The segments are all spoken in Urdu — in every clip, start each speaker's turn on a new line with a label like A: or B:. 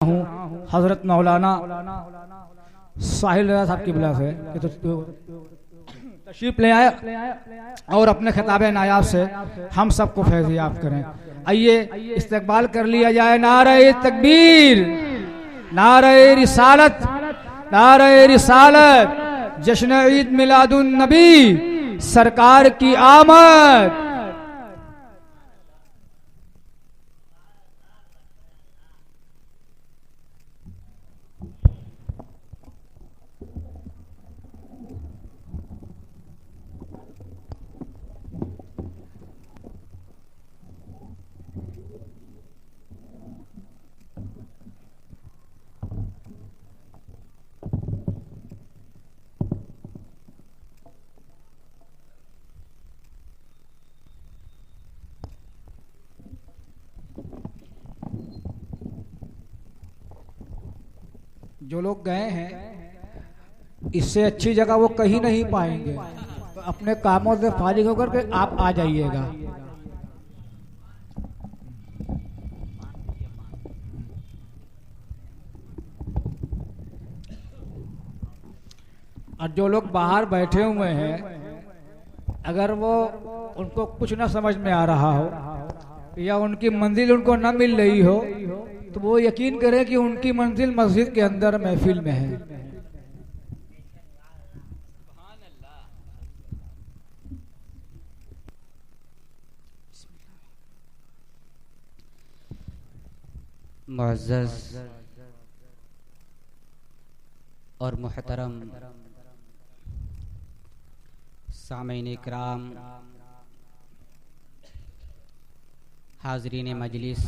A: ہوں حضرت مولانا ساحل رضا صاحب کی بلا سے کہ تشریف لے آئے اور اپنے خطاب نایاب سے ہم سب کو فیض یاب کریں. آئیے استقبال کر لیا جائے. نعرہ تکبیر، نعرہ رسالت، نعرہ رسالت، جشن عید میلاد النبی، سرکار کی آمد. جو لوگ گئے ہیں اس سے اچھی جگہ وہ کہیں نہیں پائیں گے، تو اپنے کاموں سے فارغ ہو کر کے آپ آ جائیے گا. اور جو لوگ باہر بیٹھے ہوئے ہیں اگر وہ ان کو کچھ نہ سمجھ میں آ رہا ہو یا ان کی منزل ان کو نہ مل رہی ہو تو وہ یقین کریں کہ ان کی منزل مسجد کے اندر محفل میں ہے.
B: معزز اور محترم سامعین اکرام، حاضرین مجلس،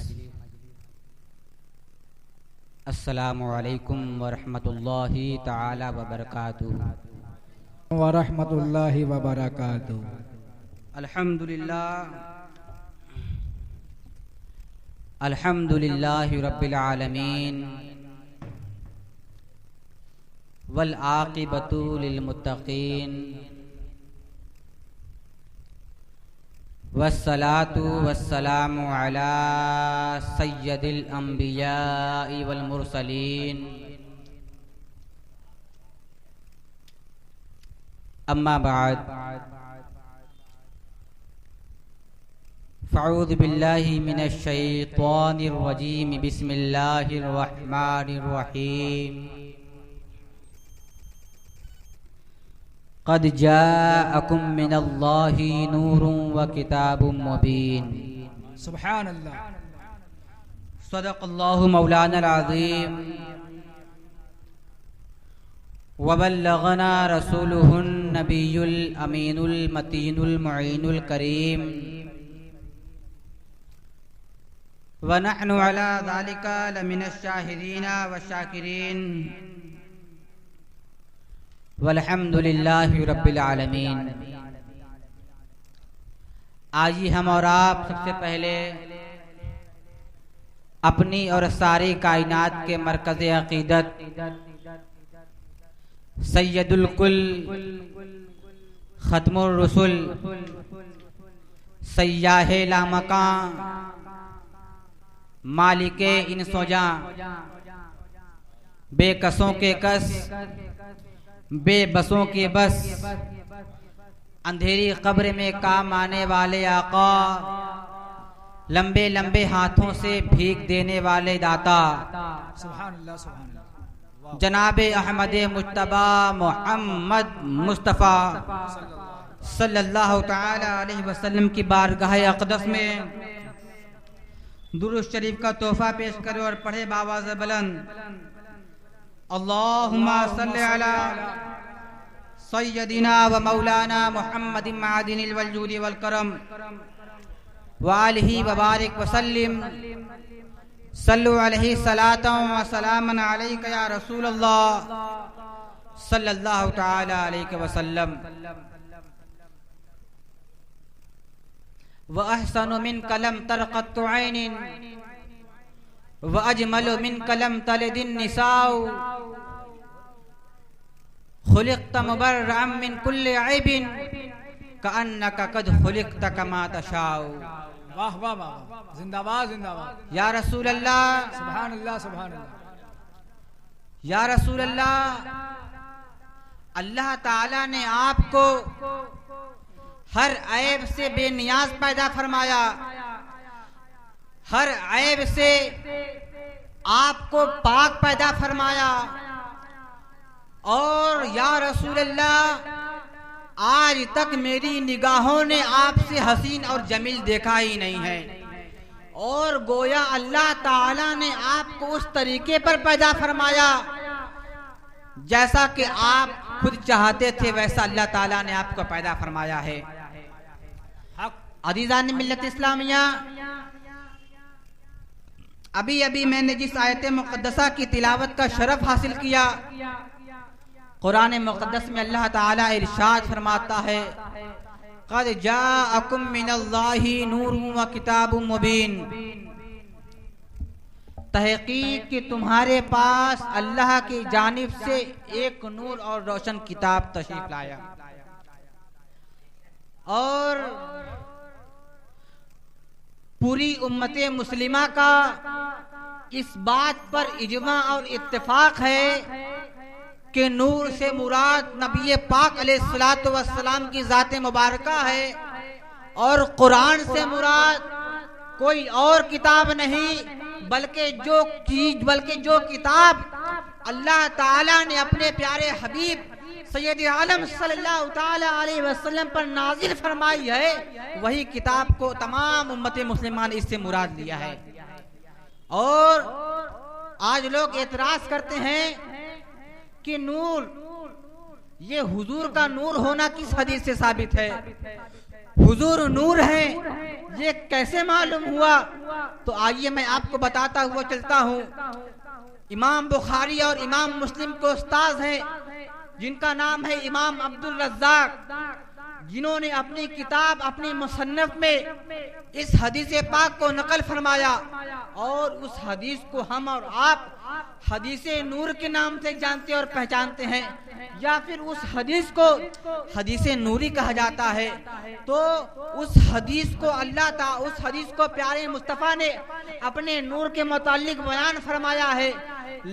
B: السلام علیکم ورحمۃ اللہ تعالی وبرکاتہ.
A: ورحمۃ اللہ وبرکاتہ.
B: الحمدللہ رب العالمین والعاقبۃ للمتقین والصلاة والسلام علی سید الانبیاء والمرسلین. اما بعد، فاعوذ باللہ من الشیطان الرجیم، بسم اللہ الرحمن الرحیم. قد جاءکم من اللہ نور و کتاب مبین.
A: سبحان اللہ.
B: صدق اللہ مولانا العظیم وبلغنا رسولہ النبی الامین المتین المعین الکریم، ونحن علی ذلک لمن الشاہدین والشاکرین، والحمدللہ رب العالمین. آج ہم اور آپ سب سے پہلے اپنی اور ساری کائنات کے مرکز عقیدت سید الکل ختم الرسل سیاہ لامکان مالک انس و جاں بے کسوں کے کس بے بسوں کے بس اندھیری قبر میں کام آنے والے آقا، لمبے لمبے ہاتھوں سے بھیک دینے والے داتا،
A: سبحان اللہ سبحان اللہ.
B: جناب احمد مجتبی محمد مصطفیٰ صلی اللہ تعالی علیہ وسلم کی بارگاہ اقدس میں درود شریف کا تحفہ پیش کرے اور پڑھے بآواز بلند، اللہم صلی علی سیدنا و مولانا محمد معدن الوجود والکرم وآلہ وبارک وسلم. صلو علیہ صلاۃ و سلاما علیک یا رسول اللہ صلی اللہ تعالی علیہ وسلم. وَأَحْسَنُ مِنْكَ لَمْ تَرْقَطُ عَيْنٍ وَأَجْمَلُ مِنْكَ لَمْ تَلِدِ النِّسَاءُ خُلِقْتَ مُبَرَّأً مِنْ كُلِّ عَيْبٍ كَأَنَّكَ قَدْ خُلِقْتَ كَمَا تَشَاءُ.
A: واہ واہ واہ، زندہ باد زندہ باد.
B: یا رسول اللہ،
A: سبحان اللہ سبحان اللہ.
B: یا رسول اللہ، اللہ تعالیٰ نے آپ کو ہر عیب سے بے نیاز پیدا فرمایا، ہر عیب سے آپ کو پاک پیدا فرمایا، اور یا رسول اللہ آج تک میری نگاہوں نے آپ سے حسین اور جمیل دیکھا ہی نہیں ہے، اور گویا اللہ تعالیٰ نے آپ کو اس طریقے پر پیدا فرمایا جیسا کہ آپ خود چاہتے تھے، ویسا اللہ تعالیٰ نے آپ کو پیدا فرمایا ہے۔ عزیزان ملت اسلامیہ، ابھی میں نے جس آیت مقدسہ کی تلاوت کا شرف حاصل کیا، قرآن مقدس میں اللہ تعالیٰ ارشاد فرماتا ہے قَدْ جَاءَكُم مِّنَ اللَّهِ نُورٌ وَكِتَابٌ مُّبِينٌ، تحقیق کہ تمہارے پاس اللہ کی جانب سے ایک نور اور روشن کتاب تشریف لایا، اور پوری امت مسلمہ کا اس بات پر اجماع اور اتفاق ہے کہ نور سے مراد نبی پاک علیہ الصلوۃ والسلام کی ذات مبارکہ ہے، اور قرآن سے مراد کوئی اور کتاب نہیں بلکہ جو کتاب اللہ تعالیٰ نے اپنے پیارے حبیب سید عالم صلی اللہ تعالی علیہ وسلم پر نازل فرمائی ہے، وہی کتاب کو تمام امت مسلمان اس سے مراد لیا ہے۔ اور آج لوگ اعتراض کرتے ہیں کہ نور، یہ حضور کا نور ہونا کس حدیث سے ثابت ہے؟ حضور نور ہے، یہ کیسے معلوم ہوا؟ تو آئیے میں آپ کو بتاتا ہوا چلتا ہوں۔ امام بخاری اور امام مسلم کو استاد ہیں جن کا نام ہے امام عبد الرزاق، جنہوں نے اپنی کتاب، اپنی مصنف میں اس حدیث پاک کو نقل فرمایا، اور اس حدیث کو ہم اور آپ حدیث نور کے نام سے جانتے اور پہچانتے ہیں، یا پھر اس حدیث کو حدیث نوری کہا جاتا ہے۔ تو اس حدیث کو پیارے مصطفیٰ نے اپنے نور کے متعلق بیان فرمایا ہے،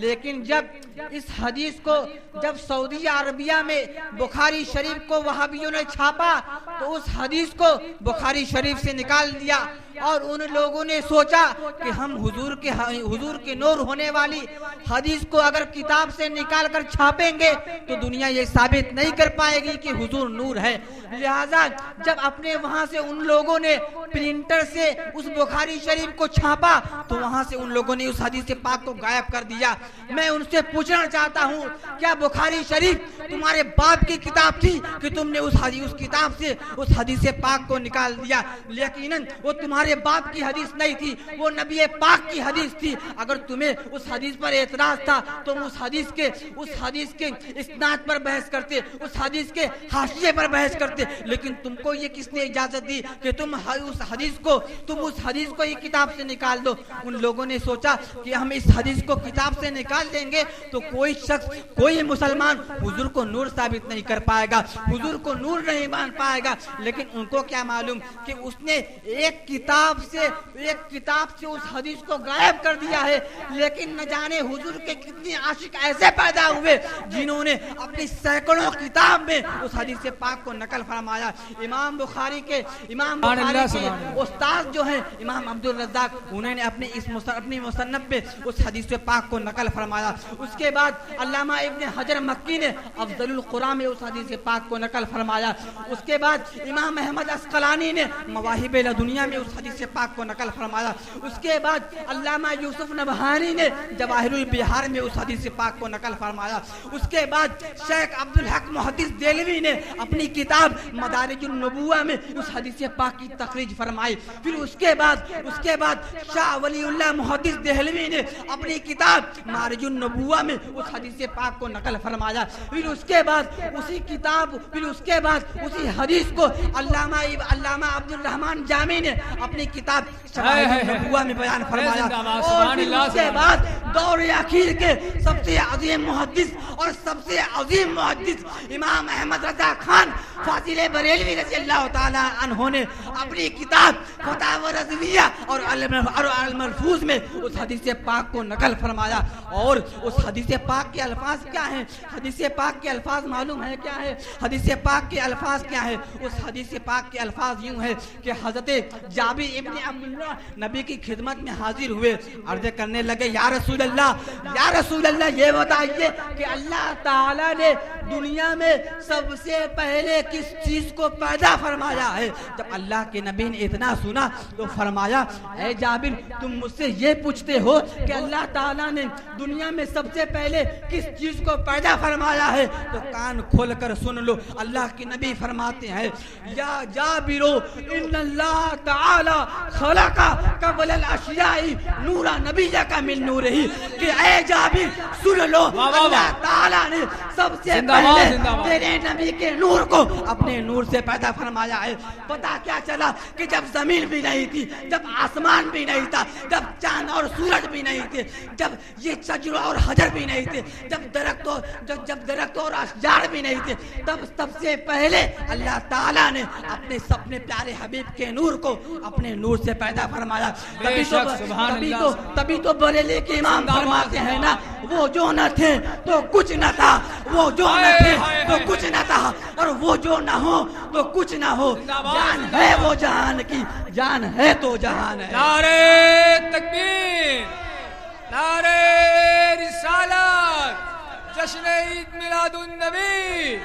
B: لیکن جب اس حدیث کو سعودی عربیہ میں بخاری شریف کو وہابیوں نے چھاپا تو اس حدیث کو بخاری شریف سے نکال دیا، اور ان لوگوں نے سوچا کہ ہم حضور کے نور ہونے والی حدیث کو اگر کتاب سے نکال کر چھاپیں گے تو دنیا یہ ثابت نہیں کر پائے گی کہ حضور نور ہے۔ لہذا جب اپنے وہاں سے ان لوگوں نے پرنٹر سے اس بخاری شریف کو چھاپا تو وہاں سے ان لوگوں نے اس حدیث پاک کو غائب کر دیا۔ میں ان سے پوچھنا چاہتا ہوں، کیا بخاری شریف تمہارے باپ کی کتاب تھی کہ تم نے اس کتاب سے اس حدیث پاک کو نکال دیا؟ یقیناً وہ تمہارے باپ کی حدیث نہیں تھی، وہ نبی پاک کی حدیث تھی۔ اگر تمہیں اس حدیث پر اعتراض تھا تو اس حدیث کے اسناد پر بحث کرتے، اس حدیث کے حاشیے پر بحث کرتے، لیکن تم کو یہ کس نے اجازت دی کہ تم اس حدیث کو یہ کتاب سے نکال دو؟ ان لوگوں نے سوچا کہ ہم اس حدیث کو کتاب سے نکال دیں گے تو کوئی مسلمان حضور کو نور ثابت نہیں کر پائے گا، حضور کو نور نہیں مان پائے گا۔ لیکن ان کو کیا معلوم کہ اس نے ایک کتاب سے اس حدیث کو غائب کر دیا ہے، لیکن نہ جانے حضور کے کتنے عاشق ایسے پیدا ہوئے جنہوں نے اپنی سینکڑوں کتاب میں اس حدیث پاک کو نقل فرمایا۔ امام بخاری کے استاد جو ہیں امام عبد الرزاق، انہوں نے اپنی مصنف میں اس حدیث پاک کو نقل فرمایا۔ اس کے بعد علامہ ابن حجر مکی نے افضل القرآن میں اس حدیث پاک کو نقل فرمایا۔ اس کے بعد امام احمد عسقلانی نے مواہب لدنیا میں اس حدیث پاک کو نقل فرمایا۔ اس کے بعد علامہ یوسف نبہانی نے جواہر البحار میں اس حدیث پاک کو نقل فرمایا۔ اس کے بعد شیخ عبدالحق محدث دہلوی نے اپنی کتاب مدارج النبوہ میں اس حدیث پاک کی تخریج فرمائی۔ پھر اس کے بعد شاہ ولی اللہ محدث دہلوی نے اپنی کتاب مارج النبوہ میں اس حدیث پاک کو نقل فرمایا۔ پھر اس کے بعد اسی حدیث کو علامہ عبد الرحمن جامی نے اپنی کتاب شواہد النبوہ میں بیان فرمایا۔ اور پھر اس کے بعد دور اخیر کے سب سے عظیم محدث اور سب سے عظیم محدث امام احمد رضا خان فاضل بریلوی رضی اللہ تعالی عنہ نے اپنی کتاب فتاوی رضویہ اور الملفوظ میں اس حدیث پاک کو نقل فرمایا. اور اس حدیث پاک کے الفاظ کیا ہیں؟ حدیث پاک کے الفاظ معلوم ہے کیا ہے؟ حدیث پاک کے الفاظ کیا ہے؟ اس حدیث پاک کے الفاظ یوں ہے کہ حضرت جابر ابن عبداللہ نبی کی خدمت میں حاضر ہوئے, عرض کرنے لگے یا رسول اللہ یہ بتائیے کہ اللہ تعالیٰ نے دنیا میں سب سے پہلے کس چیز کو پیدا فرمایا ہے؟ جب اللہ کے نبی نے اتنا سنا تو فرمایا اے جابر تم مجھ سے یہ پوچھتے ہو کہ اللہ تعالیٰ نے دنیا میں سب سے پہلے کس چیز کو پیدا فرمایا ہے, تو کان کھول کر سن لو. اللہ کے نبی فرماتے ہیں یا جابرو ان اللہ تعالی خلق قبل الاشیاء نور نبیک من نورہ, کہ اے جابر سن لو اللہ تعالیٰ نے سب سے پہلے تیرے نبی کے نور کو اپنے نور سے پیدا فرمایا ہے. پتا کیا چلا کہ جب زمین بھی نہیں تھی, جب آسمان بھی نہیں تھا, جب چاند اور سورج بھی نہیں تھے, جب یہ شجر اور حجر بھی نہیں تھے, جب درخت اور اشجار بھی نہیں تھے, تب سب سے پہلے اللہ تعالیٰ نے اپنے پیارے حبیب کے نور کو اپنے نور سے پیدا فرمایا. تبھی تو بریلی کے امام فرماتے ہیں نا وہ جو نہ تھے تو کچھ نہ تھا, وہ جو نہ تھے تو کچھ نہ تھا, اور وہ جو نہ ہو تو کچھ نہ ہو. جان ہے وہ جہان کی, جان ہے تو جہان ہے.
C: نعرہ تکبیر, نعرہ رسالت, جشن عید میلاد النبی,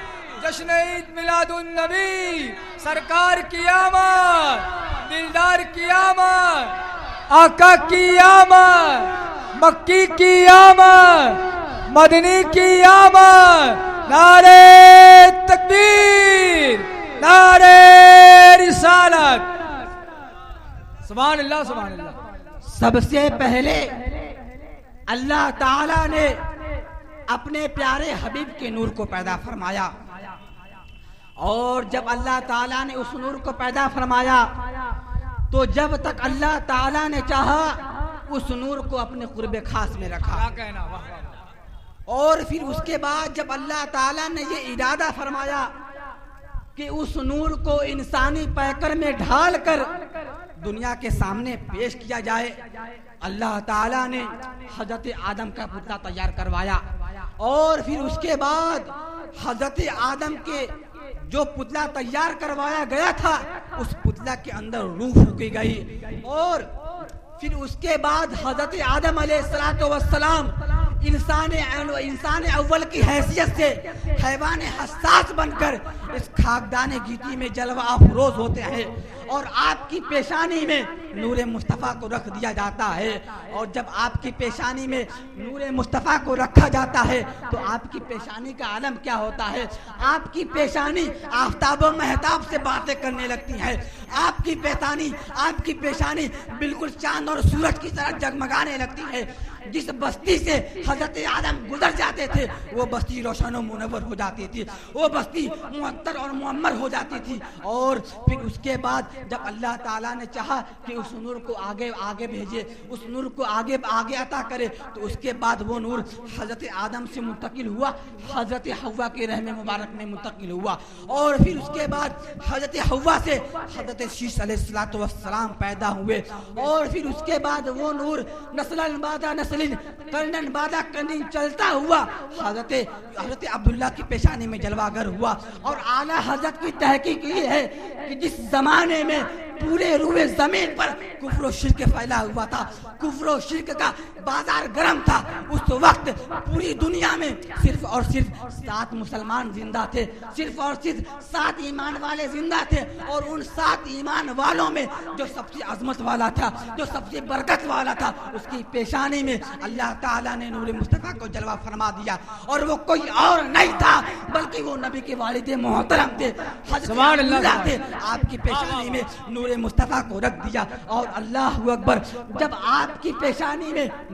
C: جشن عید میلاد النبی, سرکار کی آمد, دلدار کی آمد, آقا کی آمد, مکی کی آمد, مدنی کی آمد. نعرہ تکبیر, نعرہ رسالت. سبحان اللہ, سبحان اللہ.
B: سب سے پہلے اللہ تعالیٰ نے اپنے پیارے حبیب کے نور کو پیدا فرمایا, اور جب اللہ تعالیٰ نے اس نور کو پیدا فرمایا تو جب تک اللہ تعالیٰ نے چاہا اس نور کو اپنے قرب خاص میں رکھا. اور پھر اس کے بعد جب اللہ تعالیٰ نے یہ ارادہ فرمایا کہ اس نور کو انسانی پیکر میں ڈھال کر دنیا کے سامنے پیش کیا جائے, اللہ تعالیٰ نے حضرت آدم کا پتلا تیار کروایا, اور پھر اس کے بعد حضرت آدم کے جو پتلا تیار کروایا گیا تھا اس پتلا کے اندر روح پھونکی گئی, اور پھر اس کے بعد حضرت آدم علیہ السلام انسان اول کی حیثیت سے حیوان حساس بن کر اس خاکدان گیتی میں جلوہ افروز ہوتے ہیں, اور آپ کی پیشانی میں نور مصطفیٰ کو رکھ دیا جاتا ہے. اور جب آپ کی پیشانی میں نور مصطفیٰ کو رکھا جاتا ہے تو آپ کی پیشانی کا عالم کیا ہوتا ہے؟ آپ کی پیشانی آفتاب و مہتاب سے باتیں کرنے لگتی ہے, آپ کی پیشانی بالکل چاند اور سورج کی طرح جگمگانے لگتی ہے. جس بستی سے حضرت آدم گزر جاتے تھے وہ بستی روشن و منور ہو جاتی تھی, وہ بستی معطر اور معمر ہو جاتی تھی. اور پھر اس کے بعد جب اللہ تعالیٰ نے چاہا کہ اس نور کو آگے بھیجے, اس نور کو آگے عطا کرے, تو اس کے بعد وہ نور حضرت آدم سے منتقل ہوا, حضرت حوا کے رحم مبارک میں منتقل ہوا, اور پھر اس کے بعد حضرت حوا سے حضرت شیش علیہ السلام پیدا ہوئے, اور پھر اس کے بعد وہ نور نسلن بعد نسل کرنن بعد کرنن چلتا ہوا حضرت عبداللہ کی پیشانی میں جلوہ گر ہوا. اور اعلیٰ حضرت کی تحقیق یہ ہے کہ جس زمانے میں پورے روئے زمین پر کفر و شرک پھیلا ہوا تھا, کفر و شرک کا بازار گرم تھا, اس وقت پوری دنیا میں صرف اور صرف 7 مسلمان زندہ تھے, صرف اور صرف 7 ایمان والے زندہ تھے, اور ان 7 ایمان والوں میں جو سب سے عظمت والا تھا, جو سب سے برکت والا تھا, اس کی پیشانی میں اللہ تعالیٰ نے نور مصطفیٰ کو جلوہ فرما دیا, اور وہ کوئی اور نہیں تھا بلکہ وہ نبی کے والد محترم تھے, حضرت عبداللہ تھے. آپ کی پیشانی میں نور مصطفیٰ کو رکھ دیا, اور اللہ اکبر, جب آپ کی پیشانی میں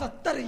D: 70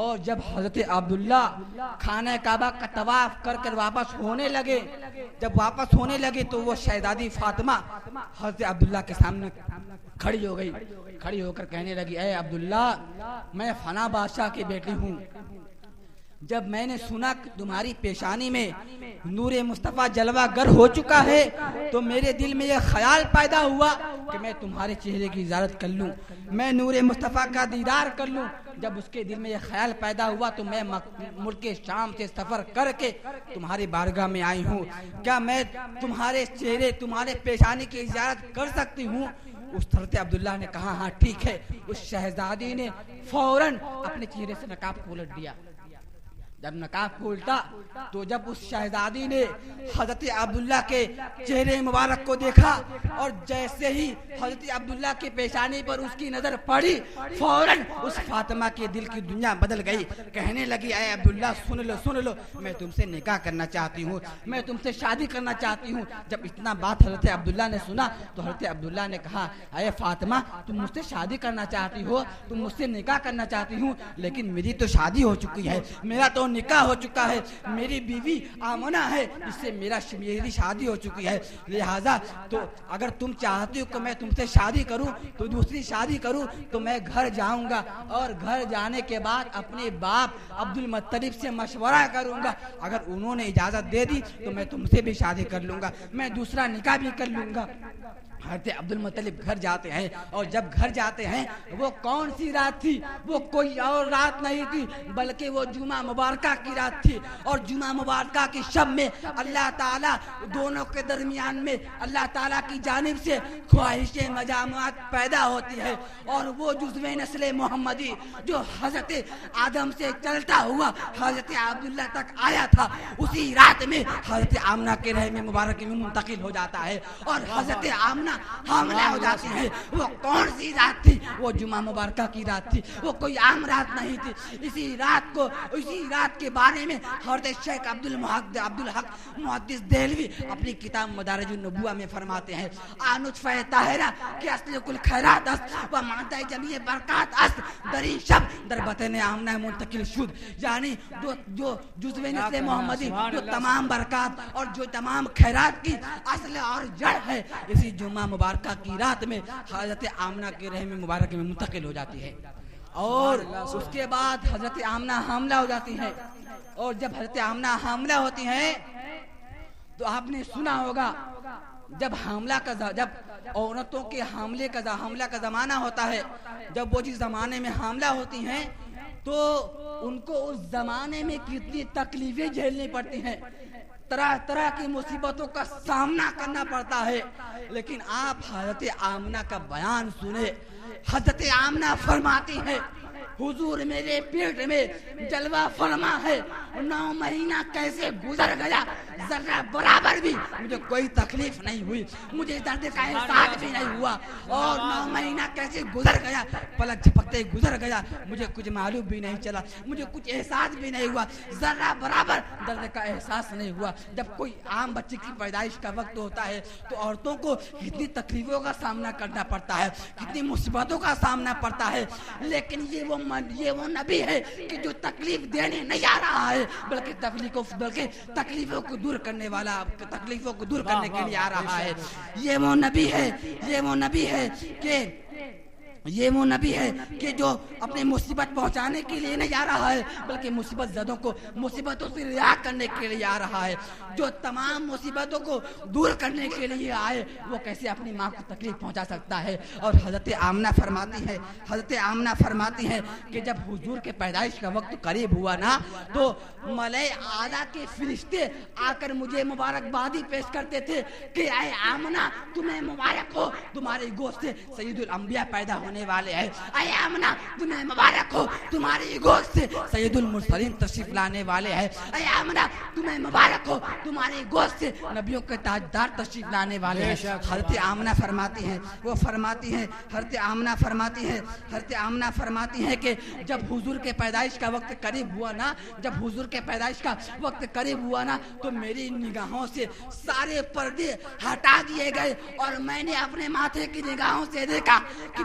D: اور جب حضرت عبداللہ خانہ کعبہ کا طواف کر کر واپس ہونے لگے تو وہ شہزادی فاطمہ حضرت عبداللہ کے سامنے کھڑی ہو گئی. کھڑی ہو کر کہنے لگی اے عبداللہ میں فنا بادشاہ کی بیٹی ہوں. جب میں نے سنا کہ تمہاری پیشانی میں نور مصطفیٰ جلوہ گر ہو چکا ہے تو میرے دل میں یہ خیال پیدا ہوا کہ میں تمہارے چہرے کی زیارت کر لوں, میں نور مصطفیٰ کا دیدار کر لوں. جب اس کے دل میں یہ خیال پیدا ہوا تو میں ملک شام سے سفر کر کے تمہاری بارگاہ میں آئی ہوں. کیا میں تمہارے چہرے تمہارے پیشانی کی زیارت کر سکتی ہوں؟ اس حضرت عبداللہ نے کہا ہاں ٹھیک ہے. اس شہزادی نے فوراً اپنے چہرے سے نقاب کھولٹ دیا. جب نقاب کھولتا تو جب اس شہزادی نے حضرت عبداللہ کے چہرے مبارک کو دیکھا اور جیسے ہی حضرت عبداللہ کی پیشانی پر اس کی نظر پڑی فوراً اس فاطمہ کے دل کی دنیا بدل گئی. کہنے لگی اے عبداللہ سن لو میں تم سے نکاح کرنا چاہتی ہوں, میں تم سے شادی کرنا چاہتی ہوں. جب اتنا بات حضرت عبداللہ نے سنا تو حضرت عبداللہ نے کہا اے فاطمہ تم مجھ سے شادی کرنا چاہتی ہو, تم مجھ سے نکاح کرنا چاہتی ہوں, لیکن میری تو شادی ہو چکی ہے, میرا تو نکاح ہو چکا ہے, میری بیوی آمنہ ہے جس سے میری شادی ہو چکی ہے. لہذا تو اگر تم چاہتی ہو کہ میں تم سے شادی کروں تو دوسری شادی کروں تو میں گھر جاؤں گا اور گھر جانے کے بعد اپنے باپ عبد المطلب سے مشورہ کروں گا. اگر انہوں نے اجازت دے دی تو میں تم سے بھی شادی کر لوں گا, میں دوسرا نکاح بھی کر لوں گا. حضرت عبد المطلب گھر جاتے ہیں اور جب گھر جاتے ہیں وہ کون سی رات تھی؟ وہ کوئی اور رات نہیں تھی بلکہ وہ جمعہ مبارکہ کی رات تھی. اور جمعہ مبارکہ کی شب میں اللہ تعالیٰ دونوں کے درمیان میں اللہ تعالیٰ کی جانب سے خواہش مجامعت پیدا ہوتی ہے اور وہ جزو نسل محمدی جو حضرت آدم سے چلتا ہوا حضرت عبداللہ تک آیا تھا اسی رات میں حضرت آمنہ کے رحم مبارک میں منتقل ہو جاتا ہے اور حضرت آمنہ حاملہ ہو جاتی ہے. وہ کون سی رات تھی؟ وہ جمعہ مبارکہ کی رات تھی, وہ کوئی عام رات نہیں تھی. اسی رات کے بارے میں حضرت شیخ عبدالحق محدث دہلوی اپنی کتاب مدارج النبوہ میں فرماتے ہیں نطفہ طاہرہ کہ اصل کل خیرات است و مادہ جمیع برکات است دری شب در بطن آمنہ منتقل شد. یعنی جو جزو نسل محمدی جو تمام برکات اور جو تمام خیرات کی اصل اور جڑ ہے اسی جمعہ مبارکہ کی رات میں حضرت آمنہ کے رحم مبارک میں منتقل ہو جاتی ہے. اور اس کے بعد حضرت آمنہ حاملہ ہو جاتی ہے. اور جب حضرت آمنہ حاملہ ہوتی ہیں تو آپ نے سنا ہوگا جب عورتوں کے حاملہ کا زمانہ ہوتا ہے, جب وہ جس زمانے میں حاملہ ہوتی ہیں تو ان کو اس زمانے میں کتنی تکلیفیں جھیلنی پڑتی ہیں, طرح طرح کی مصیبتوں کا سامنا کرنا پڑتا ہے. لیکن آپ حضرت آمنہ کا بیان سنیں. حضرت آمنہ فرماتی ہے حضور میرے پیٹ میں جلوہ فرما ہے, 9 مہینہ کیسے گزر گیا ذرہ برابر بھی مجھے کوئی تکلیف نہیں ہوئی, مجھے درد کا احساس بھی نہیں ہوا. اور 9 مہینہ کیسے گزر گیا پلک جھپکتے گزر گیا, مجھے کچھ معلوم بھی نہیں چلا, مجھے کچھ احساس بھی نہیں ہوا, ذرہ برابر درد کا احساس نہیں ہوا. جب کوئی عام بچے کی پیدائش کا وقت ہوتا ہے تو عورتوں کو کتنی تکلیفوں کا سامنا کرنا پڑتا ہے, کتنی مصیبتوں کا سامنا پڑتا ہے. لیکن یہ وہ نبی ہے کہ جو تکلیف دینے نہیں آ رہا ہے بلکہ تکلیفوں کو دور کرنے والا, تکلیفوں کو دور کرنے کے لیے آ رہا ہے. یہ وہ نبی ہے کہ جو اپنے مصیبت پہنچانے کے لیے نہیں آ رہا ہے بلکہ مصیبت زدوں کو مصیبتوں سے رہا کرنے کے لیے آ رہا ہے. جو تمام مصیبتوں کو دور کرنے کے لیے آئے وہ کیسے اپنی ماں کو تکلیف پہنچا سکتا ہے. اور حضرت آمنہ فرماتی ہے کہ جب حضور کے پیدائش کا وقت قریب ہوا نا تو ملائکہ اعلیٰ کے فرشتے آ کر مجھے مبارکبادی پیش کرتے تھے کہ اے آمنہ تمہیں مبارک ہو, تمہاری گود سے سید الانبیاء پیدا ہونے والے ہیں. اے آمنہ تمہیں مبارک ہو, تمہاری گود سے سید المرسلین تشریف لانے والے ہیں. اے آمنہ تمہیں مبارک ہو, تمہاری گود سے نبیوں کے تاجدار تشریف لانے والے ہیں. حضرت آمنہ فرماتی ہیں کہ جب حضور کے پیدائش کا وقت قریب ہوا نا تو میری نگاہوں سے سارے پردے ہٹا دیے گئے اور میں نے اپنے ماتھے کی نگاہوں سے دیکھا کہ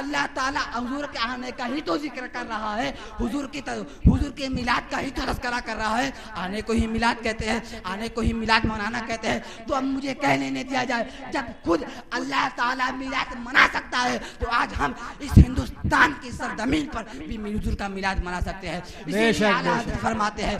D: اللہ تعالیٰ حضور کے آنے کا ہی تو ذکر کر رہا ہے, حضور کے میلاد کا ہی تو تذکرہ کر رہا ہے. آنے کو ہی میلاد کہتے ہیں, آنے کو ہی میلاد منانا کہتے ہیں. تو اب مجھے کہنے نہیں دیا جائے, جب خود اللہ تعالیٰ میلاد منا سکتا ہے تو آج ہم اس ہندوستان کی سرزمین پر بھی حضور کا میلاد منا سکتے ہیں. اسی لیے اعلیٰ حضرت فرماتے ہیں,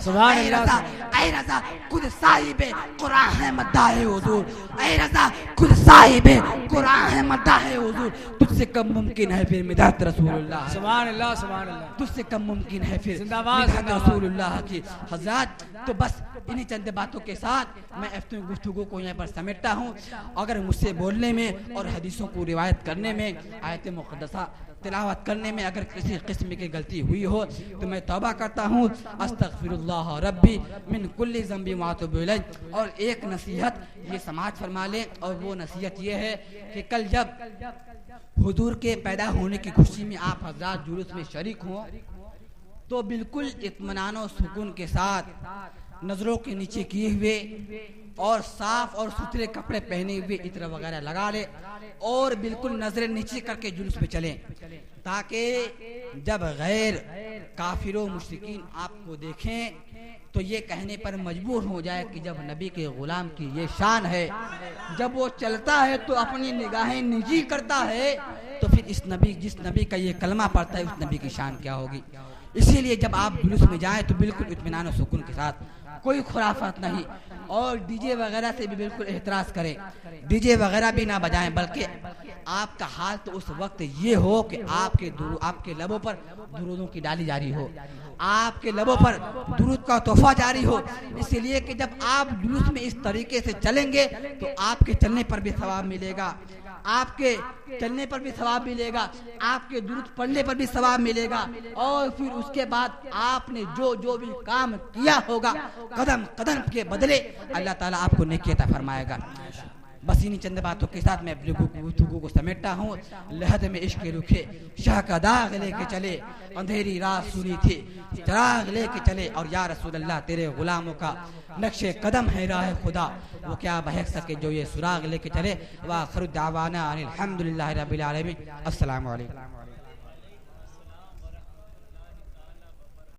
D: اے رضا خود صاحب قرآن ہے مداح حضور, اے رضا خود صاحب قرآن ہے مداح حضور, تجھ سے کم ممکن ہے پھر مدحت رسول اللہ.
A: سبحان اللہ, سبحان اللہ.
D: تجھ سے کم ممکن ہے پھر
A: زندہ
D: مدحت رسول اللہ کی. حضرات تو بس انہی چند باتوں کے ساتھ میں اپنی گفتگو کو یہاں پر سمیٹتا ہوں. اگر مجھ سے بولنے میں اور حدیثوں کو روایت کرنے میں, آیت مقدسہ تلاوت کرنے میں اگر کسی قسم کی غلطی ہوئی ہو تو میں توبہ کرتا ہوں. استغفر اللہ ربی من کل ذنب واتوب الیہ. اور ایک نصیحت یہ سماعت فرما لیں, اور وہ نصیحت یہ ہے کہ کل جب حضور کے پیدا ہونے کی خوشی میں آپ حضرات جلوس میں شریک ہوں تو بالکل اطمینان و سکون کے ساتھ نظروں کے نیچے کیے ہوئے اور صاف اور ستھرے کپڑے پہنے ہوئے عطر وغیرہ لگا لے اور بالکل نظریں نیچے کر کے جلوس پہ چلیں, تاکہ جب غیر کافر و مشرکین آپ کو دیکھیں تو یہ کہنے پر مجبور ہو جائے کہ جب نبی کے غلام کی یہ شان ہے, جب وہ چلتا ہے تو اپنی نگاہیں نجی کرتا ہے, تو پھر جس نبی کا یہ کلمہ پڑھتا ہے اس نبی کی شان کیا ہوگی. اسی لیے جب آپ جلوس میں جائیں تو بالکل اطمینان و سکون کے ساتھ, کوئی خرافات نہیں, اور ڈی جے وغیرہ سے بھی بالکل احتراز کریں. ڈی جے وغیرہ بھی نہ بجائیں, بلکہ آپ کا حال تو اس وقت یہ ہو کہ آپ کے لبوں پر درودوں کی ڈالی جاری ہو, آپ کے لبوں پر درود کا تحفہ جاری ہو. اس لیے کہ جب آپ جلوس میں اس طریقے سے چلیں گے تو آپ کے چلنے پر بھی ثواب ملے گا, آپ کے چلنے پر بھی ثواب ملے گا, آپ کے درود پڑھنے پر بھی ثواب ملے گا, اور پھر اس کے بعد آپ نے جو بھی کام کیا ہوگا قدم قدم کے بدلے اللہ تعالیٰ آپ کو نیکی عطا فرمائے گا. بس انہی چند باتوں کے ساتھ میں اپنے گفتگو کو سمیٹتا ہوں. لحد میں عشق رکھے شاہ کا داغ لے کے چلے, اندھیری رات سنی تھی چراغ لے کے چلے, اور یا رسول اللہ تیرے غلاموں کا نقش قدم ہے راہ خدا, وہ کیا بہک سکے جو یہ سراغ لے کے چلے. وآخر دعوانا ان الحمدللہ رب العالمین. السلام علیکم.